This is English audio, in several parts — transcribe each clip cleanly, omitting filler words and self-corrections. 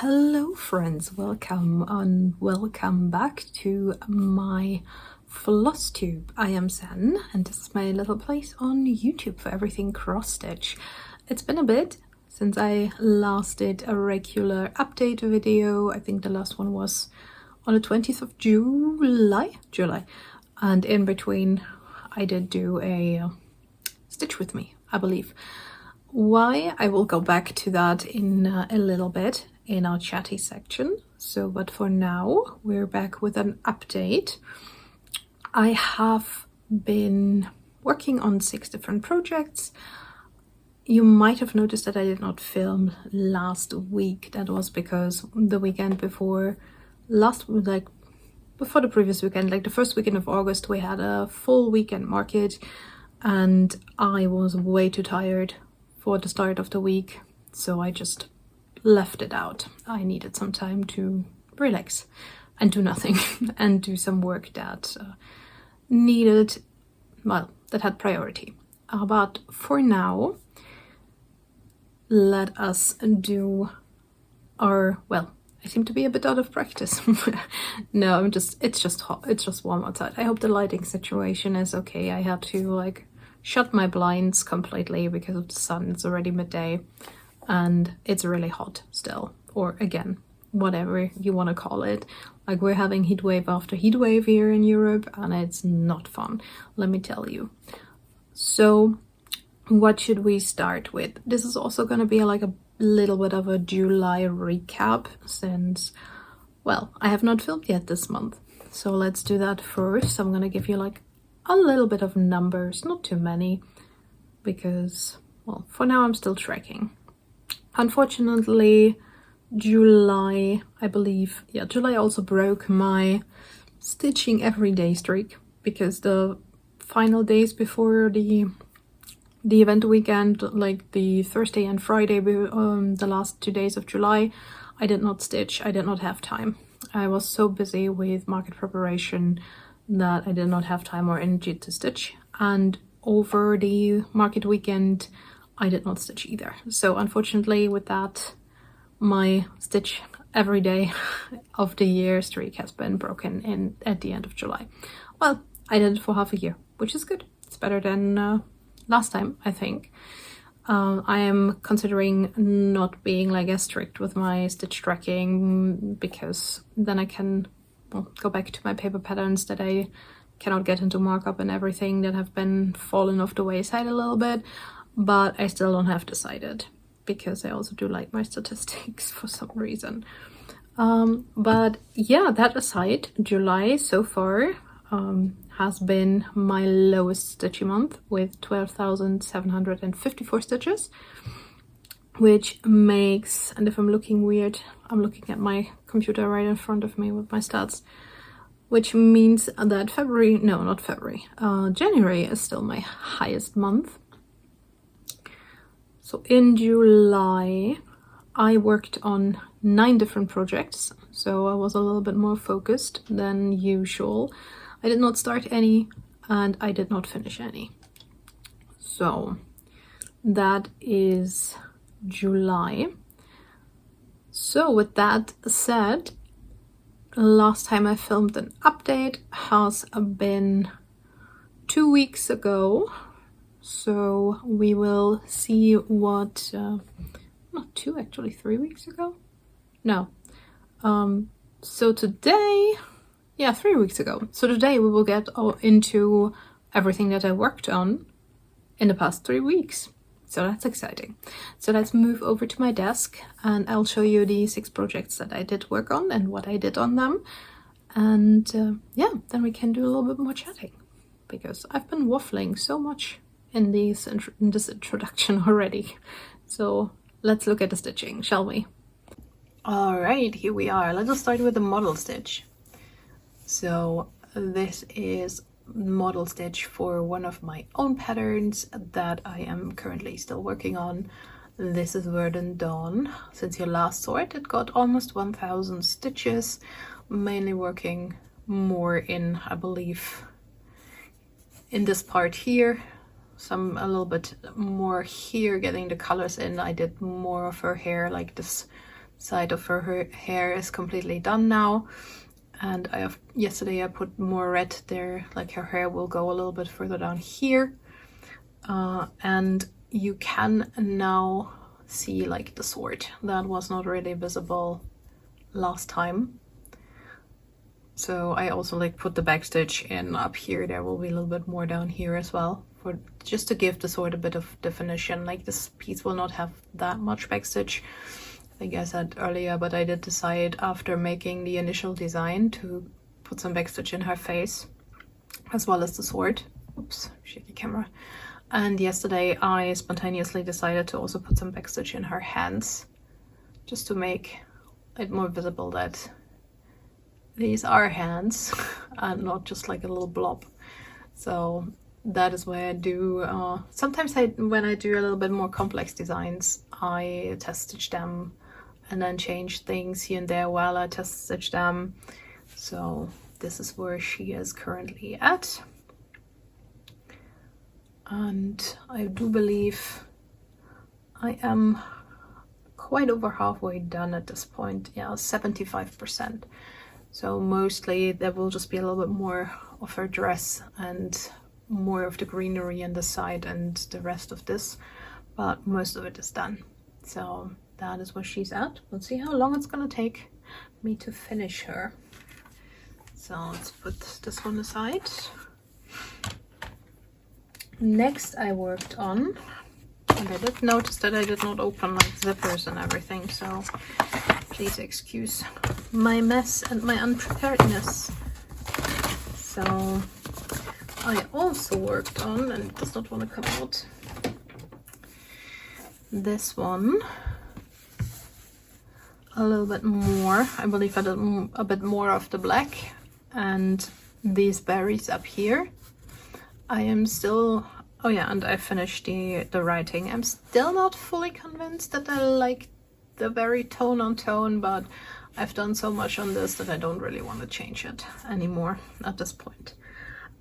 Hello friends, welcome back to my Flosstube. I am Sen and this is my little place on YouTube for everything cross stitch. It's been a bit since I last did a regular update video. I think the last one was on the 20th of July, and in between I did do a stitch with me, I believe. Why? I will go back to that in a little bit in our chatty section. But for now, we're back with an update. I have been working on 6 different projects. You might have noticed that I did not film last week. That was because the weekend before before the previous weekend, like the first weekend of August, we had a full weekend market and I was way too tired for the start of the week, so I just left it out. I needed some time to relax and do nothing and do some work that that had priority. But for now, let us do our, I seem to be a bit out of practice. No, it's just hot, it's just warm outside. I hope the lighting situation is okay. I had to shut my blinds completely because of the sun. It's already midday and it's really hot still, or again, whatever you want to call it. Like, we're having heat wave after heat wave here in Europe and it's not fun, let me tell you. So what should we start with? This is also going to be like a little bit of a July recap since, I have not filmed yet this month. So let's do that first. I'm going to give you a little bit of numbers, not too many, because, for now I'm still tracking. Unfortunately, July, I believe, July also broke my stitching everyday streak, because the final days before the event weekend, like the Thursday and Friday, the last 2 days of July, I did not stitch. I did not have time. I was so busy with market preparation that I did not have time or energy to stitch, and over the market weekend I did not stitch either. So unfortunately with that, my stitch every day of the year streak has been broken at the end of July. I did it for half a year, which is good. It's better than last time, I think. I am considering not being as strict with my stitch tracking, because then I can go back to my paper patterns that I cannot get into markup and everything that have been fallen off the wayside a little bit. But I still don't have decided, because I also do like my statistics for some reason. But yeah, that aside, July so far has been my lowest stitchy month with 12,754 stitches, which makes, and if I'm looking weird, I'm looking at my computer right in front of me with my stats, which means that January is still my highest month. So in July, I worked on 9 different projects, so I was a little bit more focused than usual. I did not start any and I did not finish any. So that is July. So with that said, last time I filmed an update has been 2 weeks ago. So we will see what, not 2, actually 3 weeks ago? No. So today, 3 weeks ago. So today we will get into everything that I worked on in the past 3 weeks. So that's exciting. So let's move over to my desk and I'll show you the 6 projects that I did work on and what I did on them. And then we can do a little bit more chatting, because I've been waffling so much in this introduction already. So let's look at the stitching, shall we? All right, here we are. Let us start with the model stitch. So this is model stitch for one of my own patterns that I am currently still working on. This is Verdant Dawn. Since you last saw it, it got almost 1,000 stitches, mainly working more in, I believe, in this part here, a little bit more here, getting the colors in. I did more of her hair, like this side of her hair is completely done now. And yesterday I put more red there, like her hair will go a little bit further down here. And you can now see like the sword. That was not really visible last time. So I also like put the backstitch in up here. There will be a little bit more down here as well, for just to give the sword a bit of definition. Like this piece will not have that much backstitch, I think I said earlier, but I did decide after making the initial design to put some backstitch in her face as well as the sword. Oops, shaky camera. And yesterday I spontaneously decided to also put some backstitch in her hands, just to make it more visible that these are hands and not just like a little blob. So that is why I do, sometimes when I do a little bit more complex designs, I test stitch them and then change things here and there while I test stitch them. So this is where she is currently at. And I do believe I am quite over halfway done at this point. Yeah, 75%. So mostly there will just be a little bit more of her dress and more of the greenery on the side and the rest of this, but most of it is done. So that is where she's at. Let's see how long it's gonna take me to finish her. So let's put this one aside. Next I worked on, and I did notice that I did not open like zippers and everything, so please excuse my mess and my unpreparedness. So I also worked on, and it does not want to come out, this one a little bit more. I believe I did a bit more of the black and these berries up here. I am still, oh yeah, and I finished the writing. I'm still not fully convinced that I like the very tone on tone, but I've done so much on this that I don't really want to change it anymore at this point.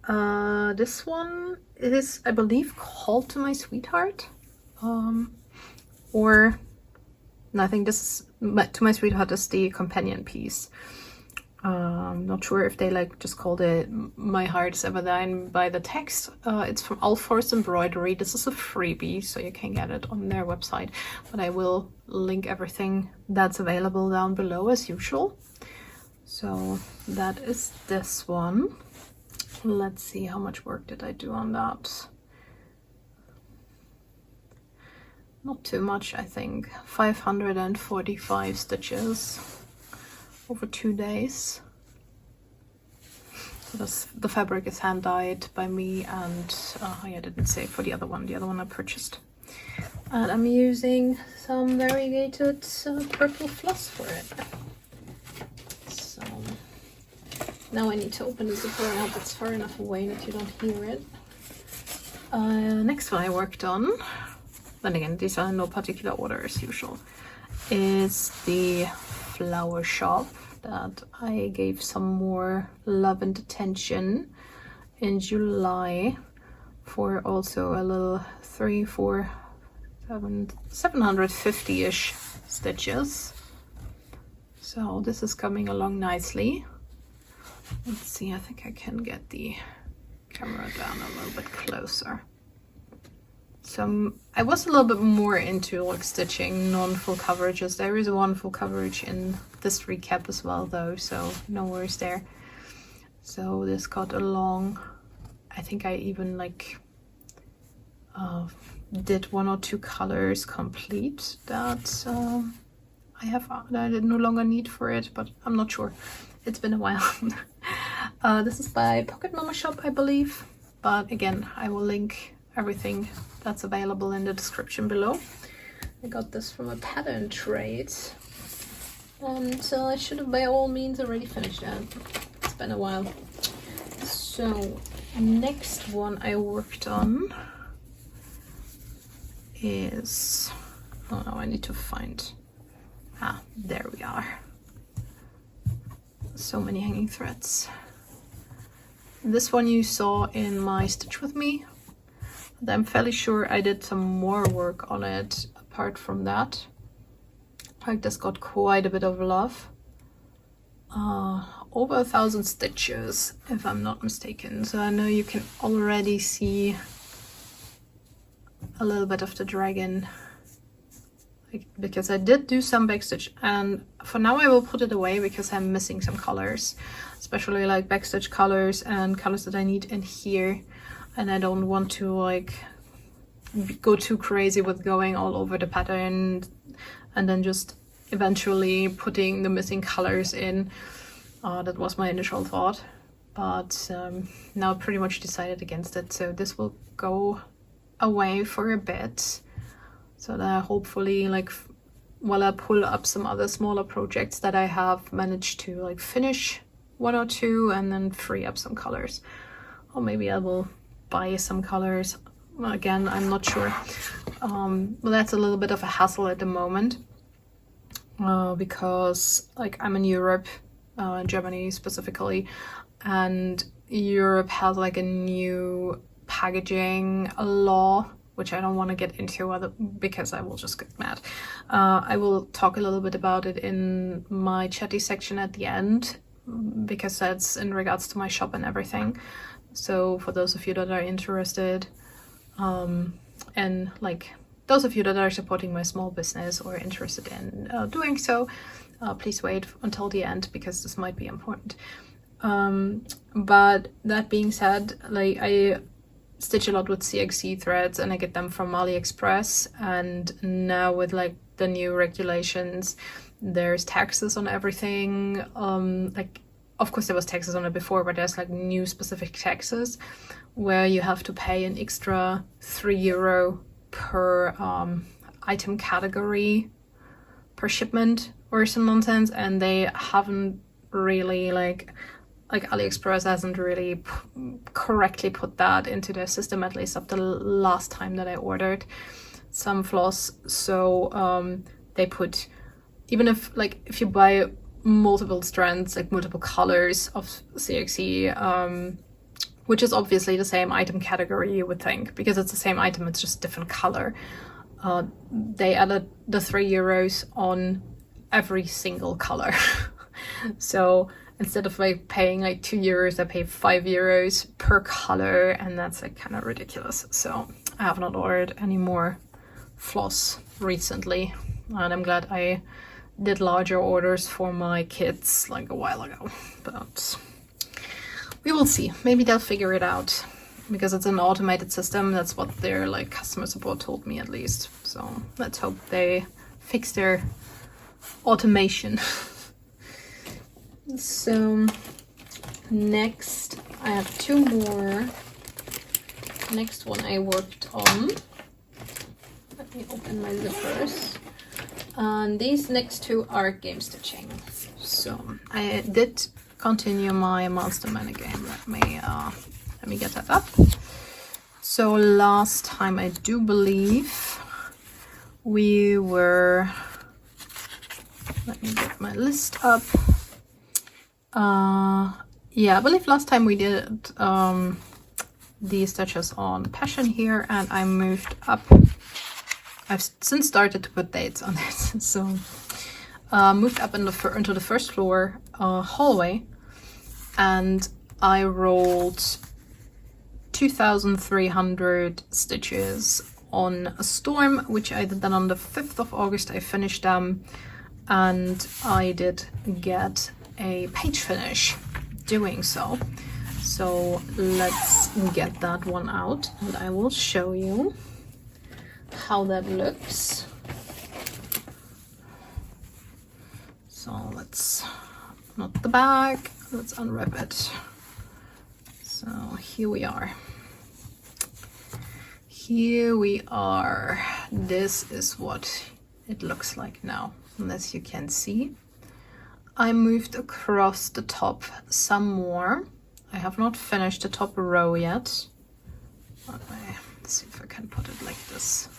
This one is, I believe, called To My Sweetheart, or no, I think this is, To My Sweetheart is the companion piece. Not sure if they like just called it My Heart is Ever Thine by the text. It's from All Force Embroidery. This is a freebie, so you can get it on their website, but I will link everything that's available down below as usual. So that is this one. Let's see, how much work did I do on that? Not too much, I think. 545 stitches over 2 days. So the fabric is hand dyed by me, and I didn't say for the other one. The other one I purchased. And I'm using some variegated purple floss for it. So now I need to open the zipper. I hope it's far enough away that you don't hear it. Next one I worked on, then again, these are in no particular order as usual, is the flower shop that I gave some more love and attention in July for also a little 750-ish stitches. So this is coming along nicely. Let's see, I think I can get the camera down a little bit closer. So I was a little bit more into like stitching non-full coverages. There is one full coverage in this recap as well though, so no worries there. So this got along. I think I even like did 1 or 2 colors complete that I did no longer need for it, but I'm not sure. It's been a while. This is by Pocket Mama Shop, I believe, but again, I will link everything that's available in the description below. I got this from a pattern trade, and I should have by all means already finished that. It's been a while. So next one I worked on is, oh no, I need to find, there we are. So many hanging threads. This one you saw in my Stitch With Me. I'm fairly sure I did some more work on it apart from that. Like this got quite a bit of love. Over 1,000 stitches, if I'm not mistaken. So I know you can already see a little bit of the dragon, because I did do some backstitch, and for now I will put it away because I'm missing some colors, especially like backstitch colors and colors that I need in here, and I don't want to like go too crazy with going all over the pattern and then just eventually putting the missing colors in. That was my initial thought, but now I pretty much decided against it, so this will go away for a bit, so that I hopefully, like, while I pull up some other smaller projects, that I have managed to like finish 1 or 2 and then free up some colors. Or maybe I will buy some colors. Again, I'm not sure. Well, that's a little bit of a hassle at the moment, because like I'm in Europe, Germany specifically, and Europe has like a new packaging law, which I don't want to get into because I will just get mad. I will talk a little bit about it in my chatty section at the end, because that's in regards to my shop and everything. So for those of you that are interested, and like those of you that are supporting my small business or interested in doing so, please wait until the end, because this might be important. But that being said, like I stitch a lot with CXC threads and I get them from AliExpress, and now with like the new regulations, there's taxes on everything. Like of course there was taxes on it before, but there's like new specific taxes where you have to pay an extra €3 per item category per shipment or some nonsense, and they haven't really like AliExpress hasn't really correctly put that into their system, at least up the last time that I ordered some floss. So they put, even if you buy multiple strands, like multiple colors of CXC, which is obviously the same item category, you would think, because it's the same item, it's just different color. They added the €3 on every single color. So instead of like paying like €2, I pay €5 per color, and that's like kind of ridiculous. So I have not ordered any more floss recently, and I'm glad I did larger orders for my kids like a while ago, but we will see. Maybe they'll figure it out, because it's an automated system. That's what their like customer support told me, at least. So let's hope they fix their automation. So next I have 2 more. Next one I worked on. Let me open my zippers. And these next 2 are game stitching. So I did continue my Monster Mana game. Let me get that up. So last time, I do believe we were, let me get my list up. Yeah, I believe last time we did these stitches on Passion here, and I moved up. I've since started to put dates on it. So moved up into the first floor hallway, and I rolled 2,300 stitches on a storm, which I did then on the 5th of August. I finished them, and I did get a page finish doing so. So let's get that one out, and I will show you how that looks. So let's, not the back, let's unwrap it. So here we are. Here we are. This is what it looks like now, and as you can see, I moved across the top some more. I have not finished the top row yet. Okay, let's see if I can put it like this.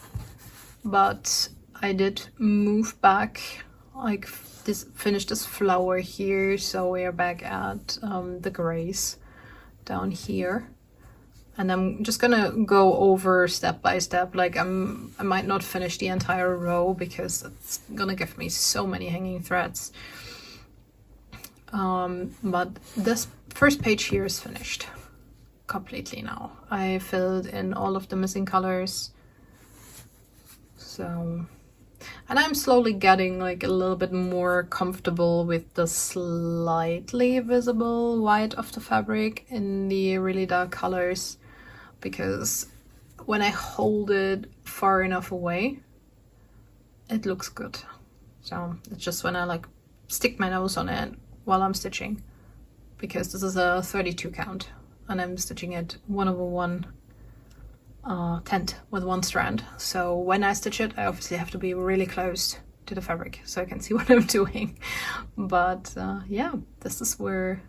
But I did move back, like this, finish this flower here, so we are back at the grays down here. And I'm just gonna go over step by step. Like I might not finish the entire row because it's gonna give me so many hanging threads. But this first page here is finished completely now. I filled in all of the missing colors. So, and I'm slowly getting like a little bit more comfortable with the slightly visible white of the fabric in the really dark colors, because when I hold it far enough away, it looks good. So it's just when I like stick my nose on it while I'm stitching, because this is a 32 count and I'm stitching it 1/1 tent with one strand. So when I stitch it, I obviously have to be really close to the fabric so I can see what I'm doing. But yeah, this is where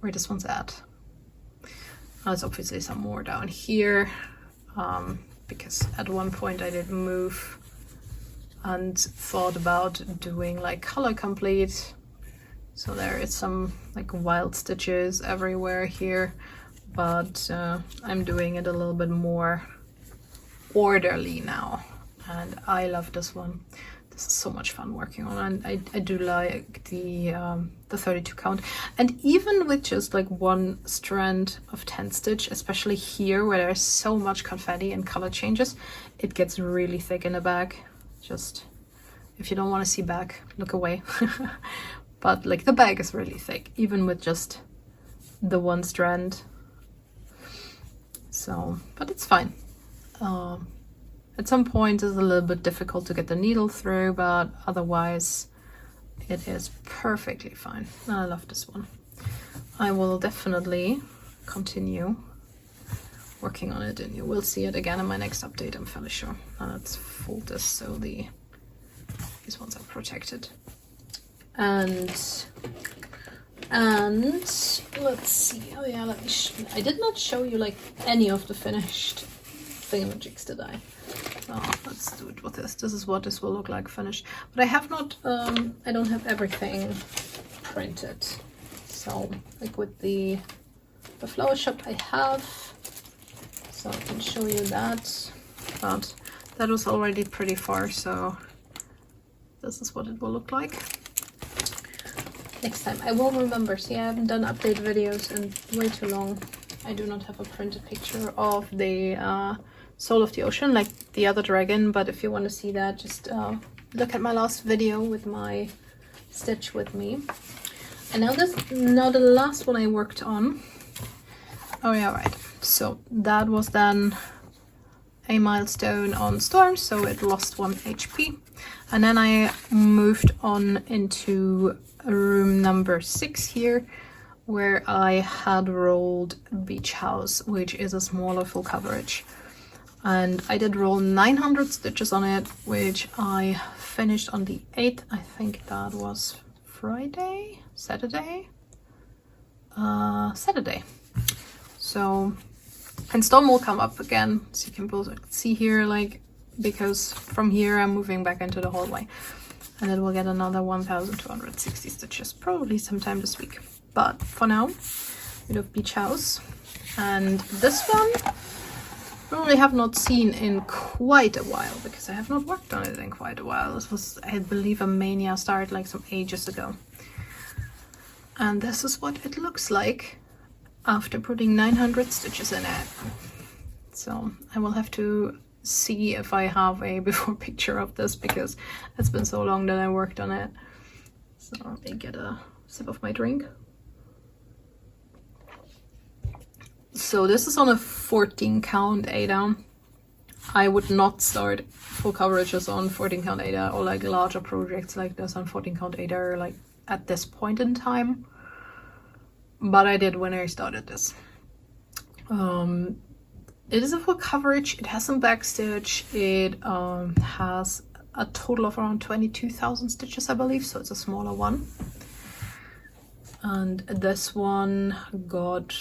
this one's at. There's obviously some more down here, because at one point I did move and thought about doing like color complete. So there is some like wild stitches everywhere here, but I'm doing it a little bit more orderly now, and I love this one. This is so much fun working on, and I do like the 32 count. And even with just like one strand of 10 stitch, especially here where there's so much confetti and color changes, it gets really thick in the back. Just if you don't want to see back, look away. But like the bag is really thick, even with just the one strand. So, but it's fine. At some point it's a little bit difficult to get the needle through, but otherwise it is perfectly fine. I love this one. I will definitely continue working on it, and you will see it again in my next update, I'm fairly sure. Let's fold this so these ones are protected. And let's see. Oh yeah, let me I did not show you like any of the finished thingamajigs, did I? Oh, let's do it with this. This is what this will look like finished. But I have not, I don't have everything printed. So like with the flower shop I have, so I can show you that. But that was already pretty far, so this is what it will look like. Next time I will remember. See, I haven't done update videos in way too long. I do not have a printed picture of the Soul of the Ocean like the other dragon, but if you want to see that, just look at my last video with my stitch with me. And now the last one I worked on. Oh yeah, right. So that was then a milestone on Storm, so it lost 1 HP. And then I moved on into room number 6 here, where I had rolled Beach House, which is a smaller full coverage. And I did roll 900 stitches on it, which I finished on the 8th. I think that was Friday? Saturday? Saturday. So, and Storm will come up again, so you can both see here, like, because from here I'm moving back into the hallway. And it will get another 1260 stitches, probably sometime this week. But for now, we have Beach House. And this one, probably have not seen in quite a while, because I have not worked on it in quite a while. This was, I believe, a mania start like some ages ago. And this is what it looks like after putting 900 stitches in it. So I will have to see if I have a before picture of this, because it's been so long that I worked on it. So let me get a sip of my drink. So this is on a 14 count Ada. I would not start full coverages on 14 count Ada, or like larger projects like this on 14 count Ada, like at this point in time. But I did when I started this. It is a full coverage. It has some backstitch. It has a total of around 22,000 stitches, I believe, so it's a smaller one. And this one got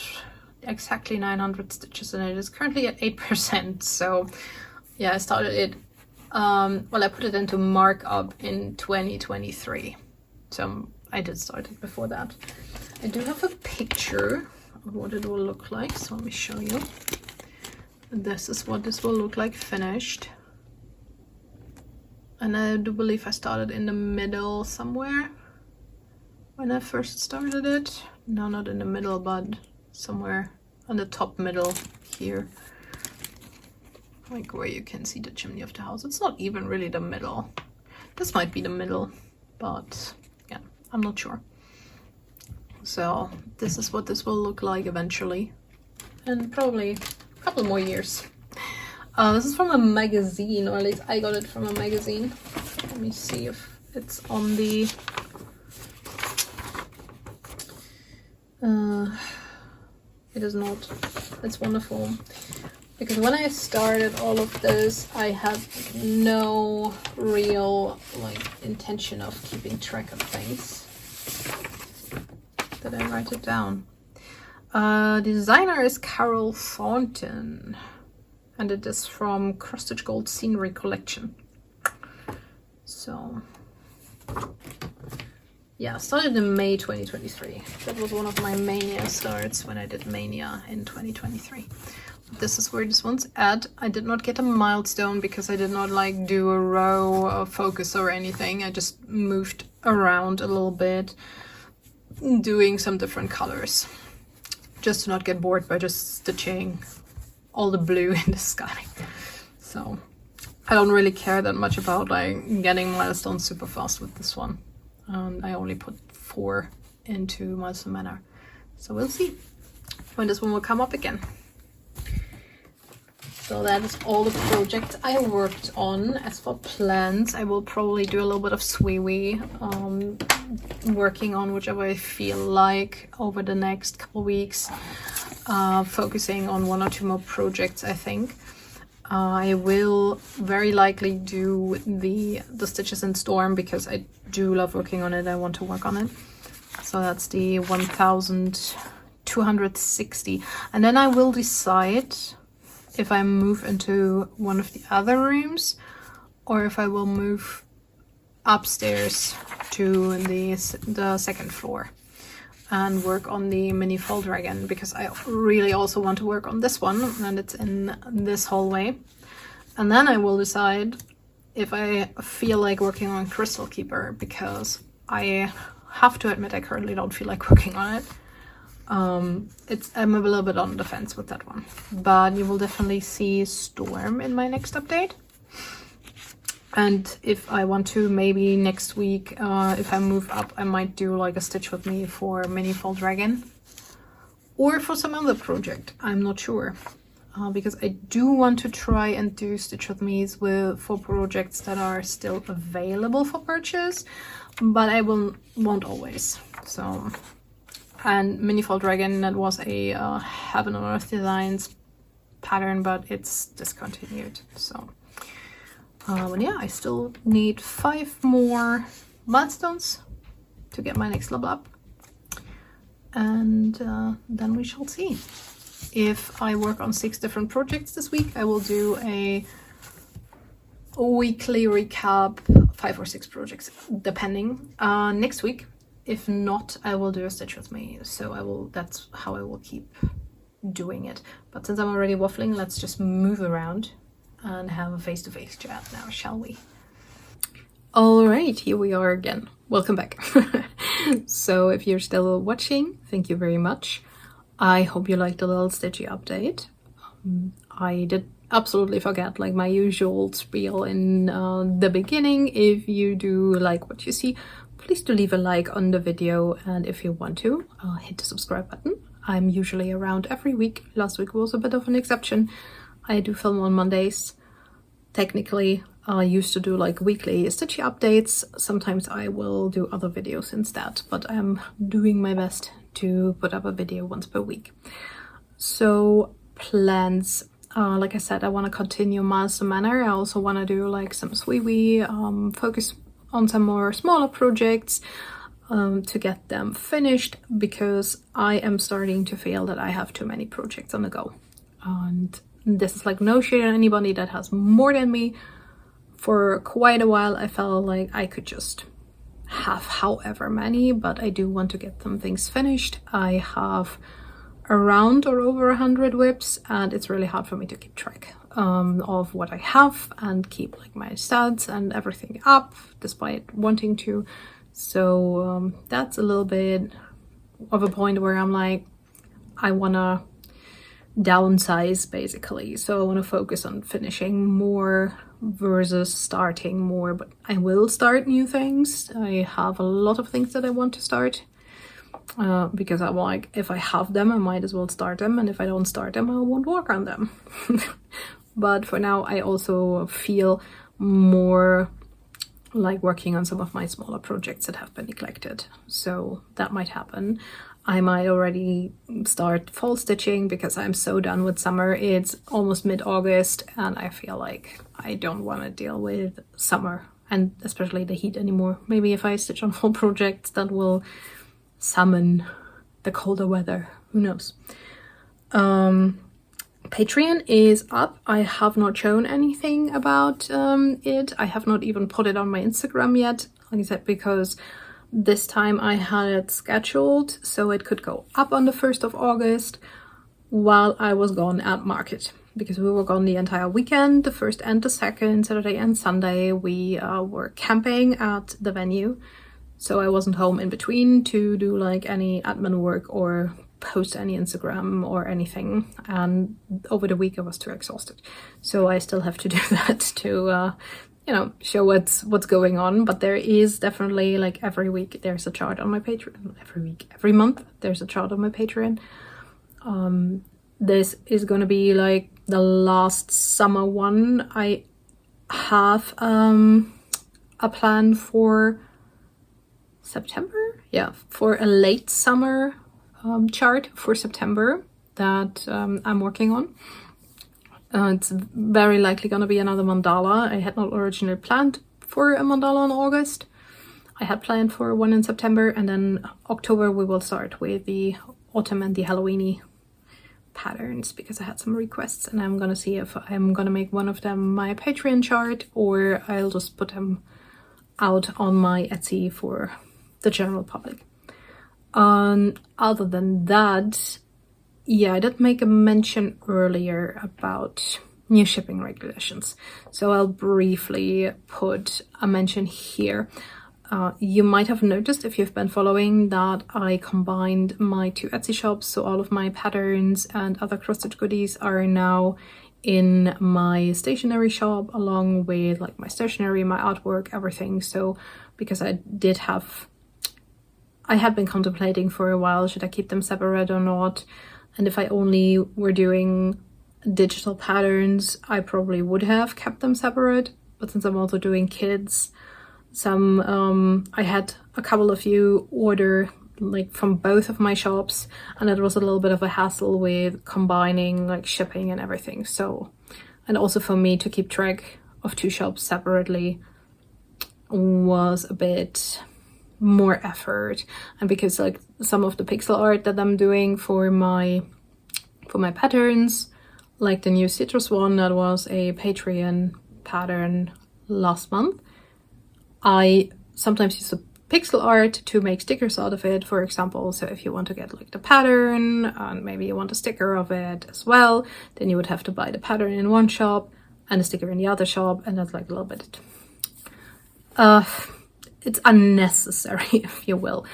exactly 900 stitches, and it is currently at 8%. So yeah, I started it, well, I put it into markup in 2023. So I did start it before that. I do have a picture of what it will look like. So let me show you. This is what this will look like finished. And I do believe I started in the middle somewhere when I first started it. No, not in the middle, but somewhere on the top middle here. Like where you can see the chimney of the house. It's not even really the middle. This might be the middle, but yeah, I'm not sure. So this is what this will look like eventually. And probably a couple more years. This is from a magazine, or at least I got it from a magazine. Let me see if it's on the... it is not. It's wonderful. Because when I started all of this, I had no real intention of keeping track of things. Did I write it down? Designer is Carol Thornton. And it is from Cross Stitch Gold Scenery Collection. So, yeah, started in May 2023. That was one of my Mania starts when I did Mania in 2023. This is where this one's at. I did not get a milestone because I did not do a row of focus or anything. I just moved around a little bit, doing some different colors. Just to not get bored by just stitching all the blue in the sky. So I don't really care that much about getting milestones super fast with this one. I only put 4 into Milestone Manor. So we'll see when this one will come up again. So that is all the projects I worked on. As for plans, I will probably do a little bit of swiwi, working on whichever I feel like over the next couple weeks. Focusing on 1 or 2 more projects, I think. I will very likely do the Stitches in Storm because I do love working on it. I want to work on it. So that's the 1260. And then I will decide if I move into one of the other rooms or if I will move upstairs to the second floor and work on the mini fall dragon, because I really also want to work on this one, and it's in this hallway. And then I will decide if I feel like working on Crystal Keeper, because I have to admit I currently don't feel like working on it. I'm a little bit on the fence with that one, but you will definitely see Storm in my next update. And if I want to, maybe next week, if I move up, I might do a Stitch With Me for Mini Fall Dragon. Or for some other project, I'm not sure. Because I do want to try and do Stitch With Me's for projects that are still available for purchase. But I won't always. So, and Mini Fall Dragon, that was a Heaven on Earth Designs pattern, but it's discontinued, so... But yeah, I still need 5 more milestones to get my next level up. And then we shall see. If I work on 6 different projects this week, I will do a weekly recap, 5 or 6 projects, depending. Next week, if not, I will do a Stitch With Me. So that's how I will keep doing it. But since I'm already waffling, let's just move around and have a face-to-face chat now, shall we? All right, here we are again. Welcome back. So if you're still watching, thank you very much. I hope you liked the little Stitchy update. I did absolutely forget my usual spiel in the beginning. If you do like what you see, please do leave a like on the video, and if you want to, hit the subscribe button. I'm usually around every week. Last week was a bit of an exception. I do film on Mondays. Technically, I used to do weekly Stitchy updates. Sometimes I will do other videos instead, but I'm doing my best to put up a video once per week. So plans, like I said, I want to continue Milestone Manor. I also want to do some swiwi, focus on some more smaller projects to get them finished, because I am starting to feel that I have too many projects on the go. And this is no shade on anybody that has more than me. For quite a while I felt like I could just have however many, but I do want to get some things finished. I have around or over 100 whips, and it's really hard for me to keep track of what I have and keep like my stats and everything up despite wanting to. So that's a little bit of a point where I'm like, I wanna downsize basically. So I want to focus on finishing more versus starting more, but I will start new things. I have a lot of things that I want to start because I'm like, if I have them, I might as well start them, and if I don't start them, I won't work on them. But for now, I also feel more like working on some of my smaller projects that have been neglected, so that might happen. I might already start fall stitching because I'm so done with summer. It's almost mid-August and I feel like I don't want to deal with summer and especially the heat anymore. Maybe if I stitch on fall projects, that will summon the colder weather. Who knows? Patreon is up. I have not shown anything about it. I have not even put it on my Instagram yet, like I said, because this time I had it scheduled so it could go up on the 1st of August while I was gone at market, because we were gone the entire weekend, the 1st and the 2nd, Saturday and Sunday. We were camping at the venue, so I wasn't home in between to do like any admin work or post any Instagram or anything, and over the week I was too exhausted, so I still have to do that to you know, show what's going on. But there is definitely, like, every week there's a chart on my Patreon. Every month there's a chart on my Patreon. This is gonna be like the last summer one. I have a plan for September, yeah, for a late summer chart for September that I'm working on. It's very likely going to be another mandala. I had not originally planned for a mandala in August. I had planned for one in September, and then October we will start with the autumn and the Halloweeny patterns because I had some requests, and I'm going to see if I'm going to make one of them my Patreon chart or I'll just put them out on my Etsy for the general public. Other than that, yeah, I did make a mention earlier about new shipping regulations, so I'll briefly put a mention here. You might have noticed, if you've been following, that I combined my two Etsy shops, so all of my patterns and other cross-stitch goodies are now in my stationery shop, along with like my stationery, my artwork, everything. So because I had been contemplating for a while, should I keep them separate or not? And if I only were doing digital patterns, I probably would have kept them separate. But since I'm also doing kids, I had a couple of you order like from both of my shops, and it was a little bit of a hassle with combining like shipping and everything. So, and also for me to keep track of two shops separately was a bit more effort. And because like some of the pixel art that I'm doing for my patterns, like the new citrus one that was a Patreon pattern last month, I sometimes use the pixel art to make stickers out of it, for example. So if you want to get like the pattern and maybe you want a sticker of it as well, then you would have to buy the pattern in one shop and a sticker in the other shop, and that's like a little bit it's unnecessary, if you will.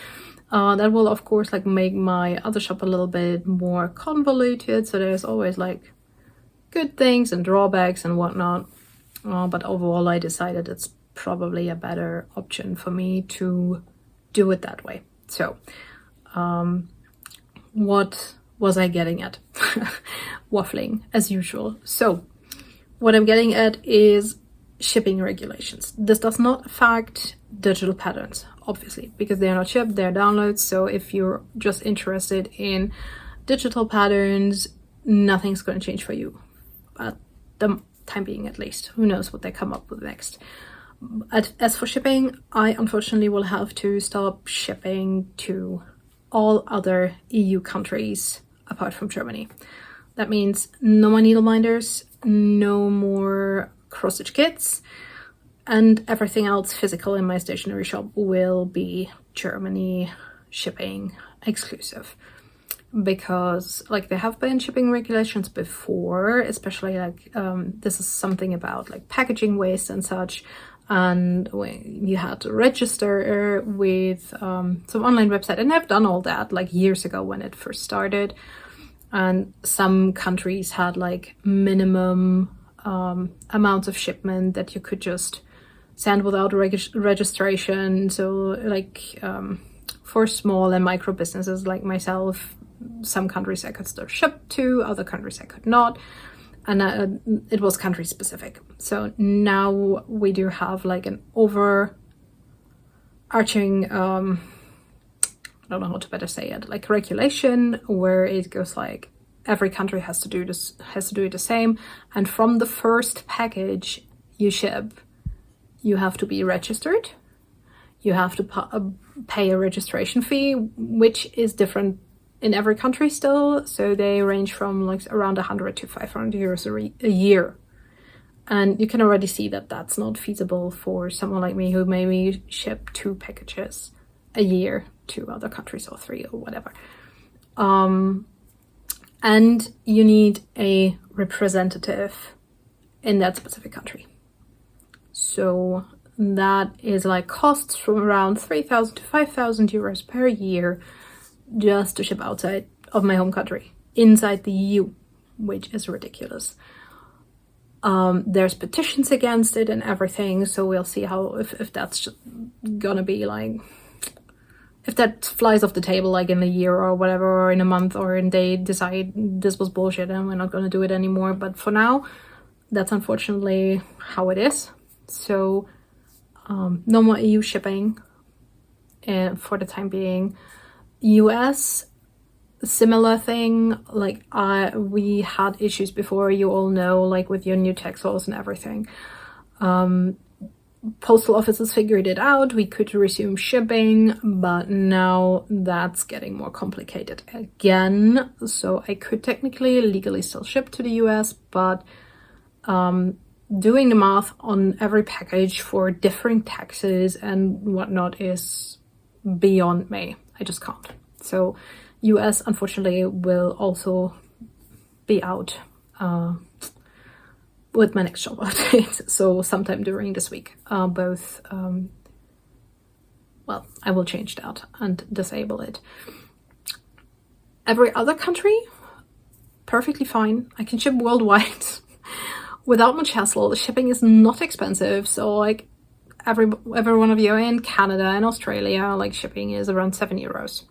That will of course like make my other shop a little bit more convoluted, so there's always like good things and drawbacks and whatnot, but overall I decided it's probably a better option for me to do it that way. So what was I getting at? Waffling as usual. So what I'm getting at is shipping regulations. This does not affect digital patterns, obviously, because they're not shipped, they're downloads. So if you're just interested in digital patterns, nothing's going to change for you at the time being, at least. Who knows what they come up with next. As for shipping, I unfortunately will have to stop shipping to all other EU countries apart from Germany. That means no more needle minders, no more cross-stitch kits, and everything else physical in my stationery shop will be Germany shipping exclusive. because like there have been shipping regulations before, especially like this is something about like packaging waste and such, and when you had to register with some online website, and I've done all that like years ago when it first started, and some countries had like minimum amounts of shipment that you could just send without registration. So like for small and micro businesses like myself, some countries I could still ship to, other countries I could not, and it was country specific. So now we do have like an overarching I don't know how to better say it, like regulation, where it goes like every country has to do it the same, and from the first package you ship, you have to be registered. You have to pay a registration fee, which is different in every country still. So they range from like around 100 to 500 euros a year. And you can already see that that's not feasible for someone like me who maybe ship 2 packages a year to other countries, or 3 or whatever. And you need a representative in that specific country. So that is like costs from around 3,000 to 5,000 euros per year just to ship outside of my home country, inside the EU, which is ridiculous. There's petitions against it and everything, so we'll see how if that's gonna be like, if that flies off the table like in a year or whatever, or in a month, or and they decide this was bullshit and we're not gonna do it anymore. But for now, that's unfortunately how it is. So no more EU shipping for the time being. US, similar thing. Like we had issues before, you all know, like with your new tax laws and everything. Postal offices figured it out. We could resume shipping, but now that's getting more complicated again. So I could technically legally still ship to the US, but doing the math on every package for different taxes and whatnot is beyond me. I just can't. So US unfortunately will also be out with my next job update. So sometime during this week, both, well, I will change that and disable it. Every other country, perfectly fine. I can ship worldwide without much hassle. The shipping is not expensive. So like every one of you in Canada and Australia, like shipping is around 7 euros.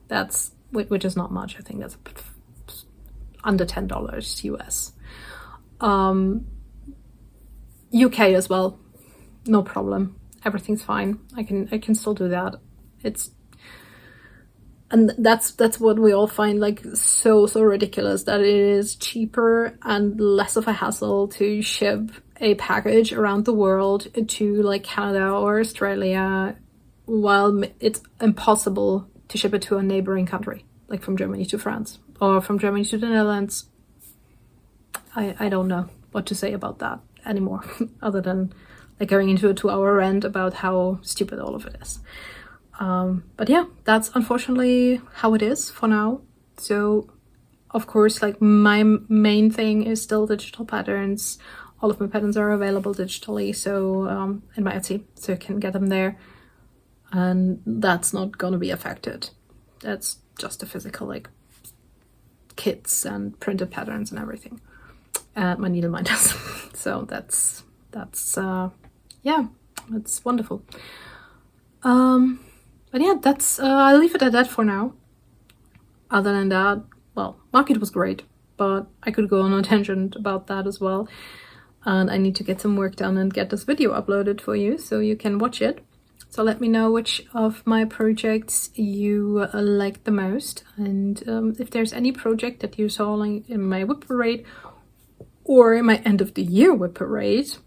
That's, which is not much. I think that's under $10 US. UK as well, no problem. Everything's fine. I can still do that. And that's what we all find like so ridiculous, that it is cheaper and less of a hassle to ship a package around the world to like Canada or Australia, while it's impossible to ship it to a neighboring country, like from Germany to France or from Germany to the Netherlands. I don't know what to say about that anymore, other than like going into a 2-hour rant about how stupid all of it is. But yeah, that's unfortunately how it is for now. So of course, like my main thing is still digital patterns. All of my patterns are available digitally, so in my Etsy, so you can get them there. And that's not gonna be affected. That's just the physical like kits and printed patterns and everything. And my needle minders. So that's yeah, it's wonderful. But yeah, that's I'll leave it at that for now. Other than that, well, market was great, but I could go on a tangent about that as well. And I need to get some work done and get this video uploaded for you so you can watch it. So let me know which of my projects you like the most, and if there's any project that you saw like in my whip parade or in my end of the year whip parade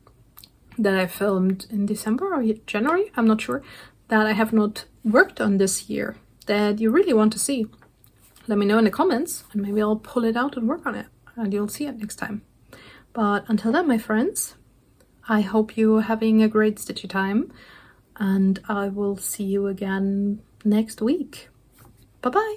that I filmed in December or January, I'm not sure, that I have not worked on this year that you really want to see, let me know in the comments and maybe I'll pull it out and work on it and you'll see it next time. But until then, my friends, I hope you're having a great stitchy time, and I will see you again next week. Bye bye.